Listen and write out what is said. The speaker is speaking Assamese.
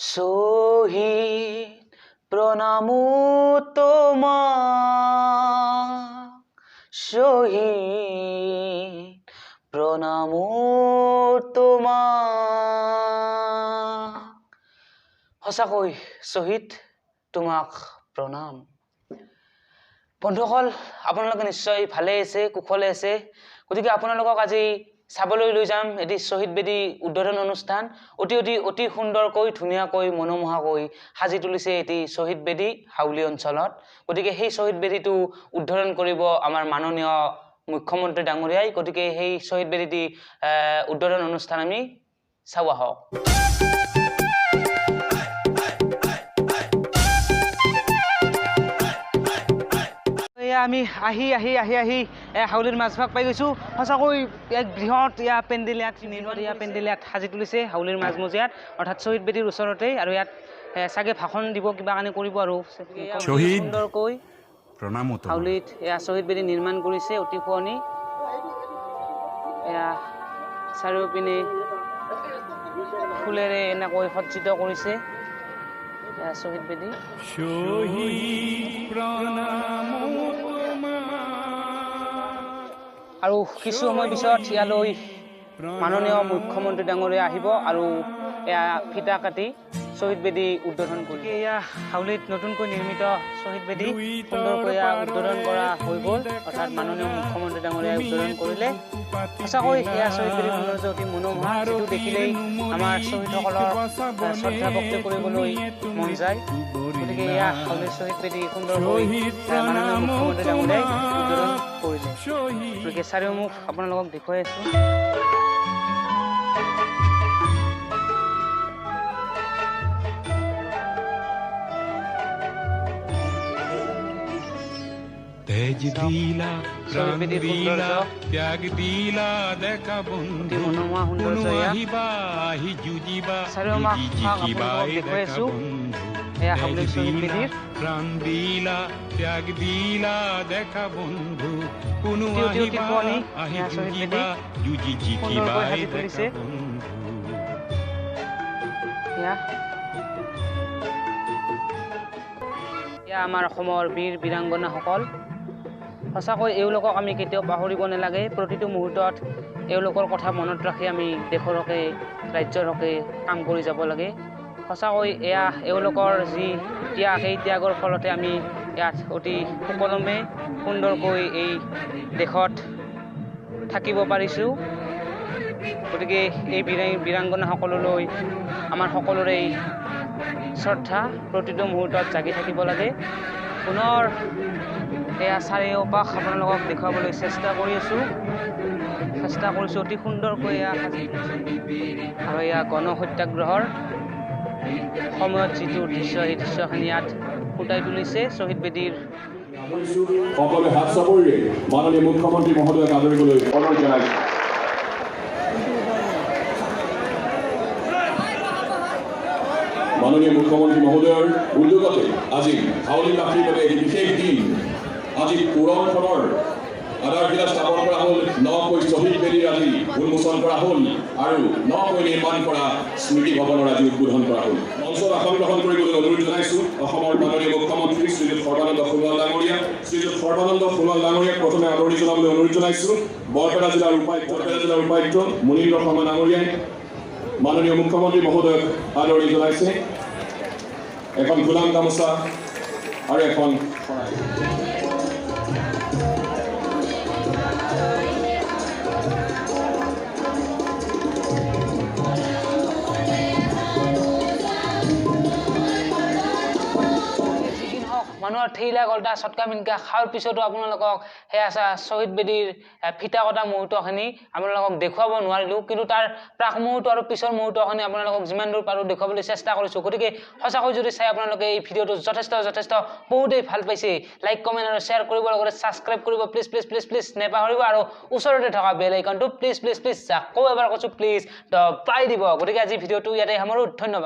শহীদ প্ৰণাম তোমাক শহীদ প্ৰণাম তোমাক সঁচাকৈ শহীদ তোমাক প্ৰণাম বন্ধুসকল আপোনালোকে নিশ্চয় ভালে আছে কুশলে আছে গতিকে আপোনালোকক আজি চাবলৈ লৈ যাম এটি শহীদ বেদী উদ্বোধন অনুষ্ঠান অতি সুন্দৰকৈ ধুনীয়াকৈ মনোমোহাকৈ সাজি তুলিছে এটি শহীদ বেদী হাউলি অঞ্চলত গতিকে সেই শহীদ বেদীটো উদ্বোধন কৰিব আমাৰ মাননীয় মুখ্যমন্ত্ৰী ডাঙৰীয়াই গতিকে সেই শহীদ বেদীটি উদ্বোধন অনুষ্ঠান আমি চাওঁ আহক আমি আহি হাউলিৰ মাজভাগ পাই গৈছোঁ সঁচাকৈ এক বৃহৎ পেণ্ডেল সাজি তুলিছে হাউলিৰ মাজমজিয়াত অৰ্থাৎ শহীদ বেদীৰ ওচৰতেই আৰু ইয়াত চাগে ভাষণ দিব কিবা কানি কৰিব আৰু সুন্দৰকৈ হাউলিত এয়া শহীদ বেদী নিৰ্মাণ কৰিছে অতি শুৱনি এয়া চাৰিওপিনে ফুলেৰে এনেকৈ সজ্জিত কৰিছে শহীদ বেদী আৰু কিছু সময় পিছত ইয়ালৈ মাননীয় মুখ্যমন্ত্ৰী ডাঙৰীয়া আহিব আৰু এয়া ফিটা কাটি শহীদ বেদী উদ্বোধন কৰিব এয়া হাউলিত নতুনকৈ নিৰ্মিত শহীদ বেদী সুন্দৰকৈ উদ্বোধন কৰা হৈ গ'ল অৰ্থাৎ মাননীয় মুখ্যমন্ত্ৰী ডাঙৰীয়াই উদ্বোধন কৰিলে সঁচাকৈ এয়া শহীদ বেদীৰ সৌন্দৰ্য অতি মনোমোহা যিটো দেখিলেই আমাৰ শ্বহীদসকলক শ্ৰদ্ধা ভক্তি কৰিবলৈ মন যায় গতিকে এয়া হাউলিৰ শহীদ বেদী সুন্দৰকৈ মাননীয় মুখ্যমন্ত্ৰী ডাঙৰীয়াই উদ্বোধন কৰিলে গতিকে চাৰিওমুখ আপোনালোকক দেখুৱাই আছোঁ তেজ দিলা প্রাণ দিলা ত্যাগ দিলা দেখা বন্ধু কোনো আহিবা আহি যুজিবা জিকিবা দেখা বন্ধু তেজ দিলা প্রাণ দিলা ত্যাগ দিলা দেখা বন্ধু কোনো আহিবা আহি যুজিবা জিকিবা দেখা বন্ধু আমাৰ অসমৰ বীৰ বীৰাংগনাসকল সঁচাকৈ এওঁলোকক আমি কেতিয়াও পাহৰিব নালাগে প্ৰতিটো মুহূৰ্তত এওঁলোকৰ কথা মনত ৰাখি আমি দেশৰ হকে ৰাজ্যৰ হকে কাম কৰি যাব লাগে সঁচাকৈ এয়া এওঁলোকৰ যি ত্যাগ সেই ত্যাগৰ ফলতে আমি ইয়াত অতি সুকলমে সুন্দৰকৈ এই দেশত থাকিব পাৰিছোঁ গতিকে এই বীৰাংগনাসকললৈ আমাৰ সকলোৰে শ্ৰদ্ধা প্ৰতিটো মুহূৰ্তত জাগি থাকিব লাগে পুনৰ এয়া চাৰিওপাশ আপোনালোকক দেখুৱাবলৈ চেষ্টা কৰিছোঁ অতি সুন্দৰকৈ এয়া সাজি আৰু এয়া গণ সত্যাগ্ৰহৰ সময়ত যিটো দৃশ্য সেই দৃশ্যখিনি ইয়াত ফুটাই তুলিছে শহীদ বেদীৰ সকলোৱে হাত চাপৰিৰে মাননীয় মুখ্যমন্ত্ৰী মহোদয়ক আদৰিবলৈ অনুৰোধ জনাইছোঁ মাননীয় মুখ্যমন্ত্ৰী মহোদয়ৰ উদ্যোগতে আজি হাউলিবাসীৰ বাবে এটি বিশেষ দিন আজি পুৰণখনৰ আধাৰশিলা স্থাপন কৰা হ'ল নকৈ শহীদ বেদীৰ আজি উন্মোচন কৰা হ'ল আৰু নকৈ নিৰ্মাণ কৰা স্মৃতি ভৱনৰ আজি উদ্বোধন কৰা হ'ল মঞ্চত আসন গ্ৰহণ কৰিবলৈ অনুৰোধ জনাইছোঁ অসমৰ মাননীয় মুখ্যমন্ত্ৰী শ্ৰীযুত সৰ্বানন্দ সোণোৱাল ডাঙৰীয়াক প্ৰথমে আদৰণি জনাবলৈ অনুৰোধ জনাইছোঁ বৰপেটা জিলাৰ উপায়ুক্ত মুনীন্দ্ৰ শৰ্মা ডাঙৰীয়াই মাননীয় মুখ্যমন্ত্ৰী মহোদয়ক আদৰণি জনাইছে এখন গোলাম গামোচা আৰু এখন মানুহৰ ঠেইলা গল্টা চটকা মিনকা খাওয়াৰ পিছতো আপোনালোকক সেয়া শহীদ বেদীৰ ফিটা কটা মুহূৰ্তখিনি আপোনালোকক দেখুৱাব নোৱাৰিলোঁ কিন্তু তাৰ প্ৰাক মুহূৰ্ত আৰু পিছৰ মুহূৰ্তখিনি আপোনালোকক যিমান দূৰ পাৰোঁ দেখুৱাবলৈ চেষ্টা কৰিছোঁ গতিকে সঁচাকৈ যদি চাই আপোনালোকে এই ভিডিঅ'টো যথেষ্ট বহুতেই ভাল পাইছে লাইক কমেণ্ট আৰু শ্বেয়াৰ কৰিব লগতে ছাবস্ক্ৰাইব কৰিব প্লিজ নেপাহৰিব আৰু ওচৰতে থকা বেল আইকনটো প্লিজ আকৌ এবাৰ কৈছোঁ প্লিজ দবাই দিব গতিকে আজি ভিডিঅ'টো ইয়াতে সামৰোঁ ধন্যবাদ